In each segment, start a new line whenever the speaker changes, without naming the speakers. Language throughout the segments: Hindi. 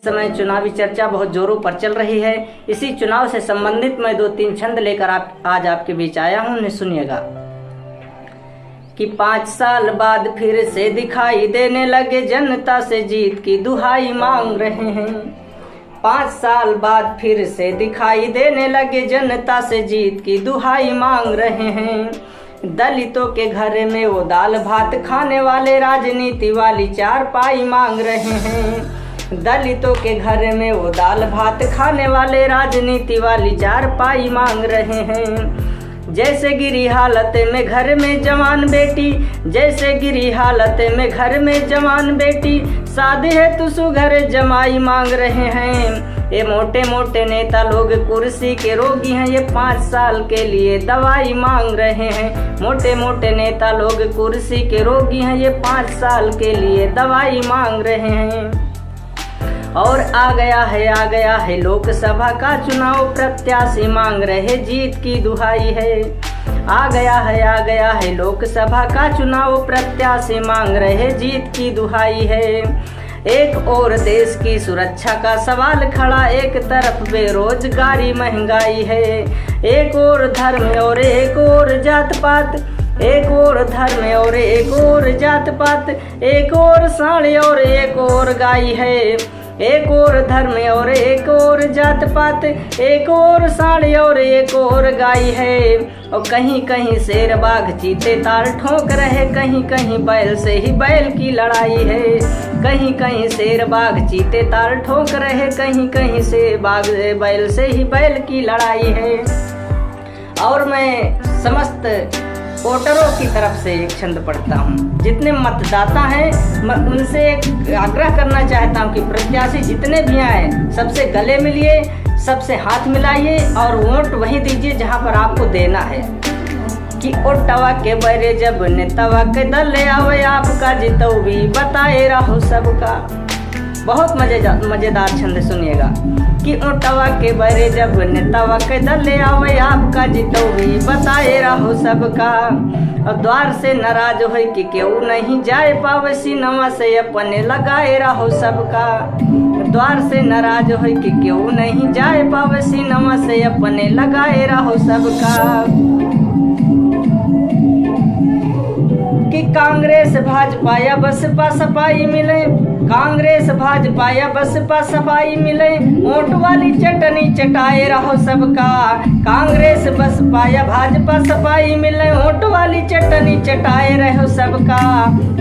समय चुनावी चर्चा बहुत जोरों पर चल रही है। इसी चुनाव से संबंधित मैं 2-3 छंद लेकर आज आपके बीच आया हूं, उन्हें सुनिएगा। कि 5 साल बाद फिर से दिखाई देने लगे, जनता से जीत की दुहाई मांग रहे हैं। 5 साल बाद फिर से दिखाई देने लगे, जनता से जीत की दुहाई मांग रहे हैं। दलितों के घर में वो दाल भात खाने वाले, राजनीति वाली चारपाई मांग रहे हैं। दलितों के घर में वो दाल भात खाने वाले, राजनीति वाली चारपाई मांग रहे हैं। जैसे गिरी हालत में घर में जवान बेटी, जैसे गिरी हालत में घर में जवान बेटी, सादे है तू सुघर जमाई मांग रहे हैं। ये मोटे मोटे नेता लोग कुर्सी के रोगी हैं, ये 5 साल के लिए दवाई मांग रहे हैं। मोटे मोटे नेता लोग कुर्सी के रोगी हैं, ये 5 साल के लिए दवाई मांग रहे हैं। और आ गया है लोकसभा का चुनाव, प्रत्याशी मांग रहे जीत की दुहाई है। आ गया है लोकसभा का चुनाव, प्रत्याशी मांग रहे जीत की दुहाई है। एक और देश की सुरक्षा का सवाल खड़ा, एक तरफ बेरोजगारी महंगाई है। एक और धर्म और एक और जात पात, एक और धर्म और एक और जात पात, एक और साड़ी और एक और गाय है। एक और धर्म और एक और जात पात, एक और साड़ी और एक और गाय है। और कहीं कहीं शेर बाघ चीते ताल ठोक रहे, कहीं कहीं बैल से ही बैल की लड़ाई है। कहीं कहीं शेर बाघ चीते ताल ठोक रहे, कहीं कहीं से बैल से ही बैल की लड़ाई है। और मैं समस्त वोटरों की तरफ से एक छंद पढ़ता हूँ। जितने मतदाता हैं मैं उनसे एक आग्रह करना चाहता हूँ कि प्रत्याशी जितने भी आए, सबसे गले मिलिए, सबसे हाथ मिलाइए और वोट वही दीजिए जहाँ पर आपको देना है। कि ओटवा के बरे जब नेतवा के दल आवे, आपका जितो भी बताए रहो सबका। बहुत मजेदार छंद सुनिएगा। कि ओटवा के बरे जब नेतवा के दल आवे, आपका जितो भी बताए रहो सबका। और द्वार से नाराज हो कि क्यों नहीं जाए पावे, सीनवा से अपने लगाए रहो सबका। द्वार से नाराज हो कि क्यों नहीं जाए पावे, सीनवा से अपने लगाए रहो सबका। कि कांग्रेस भाजपा या बसपा सफाई मिले, कांग्रेस भाजपा या बसपा सफाई मिले, वोट वाली चटनी चटाए रहो सबका। कांग्रेस बसपा या भाजपा सफाई मिले, वोट वाली चटनी चटाए रहो सबका।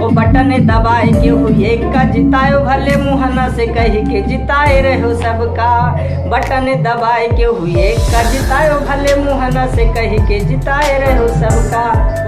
ओ बटन दबाए के हुई एक का जितायो, भले मुहना से कही के जिताए रहो सबका। बटन दबाए के हुई एक का जितायो, भले मुहना से कही के जिताए रहो सबका।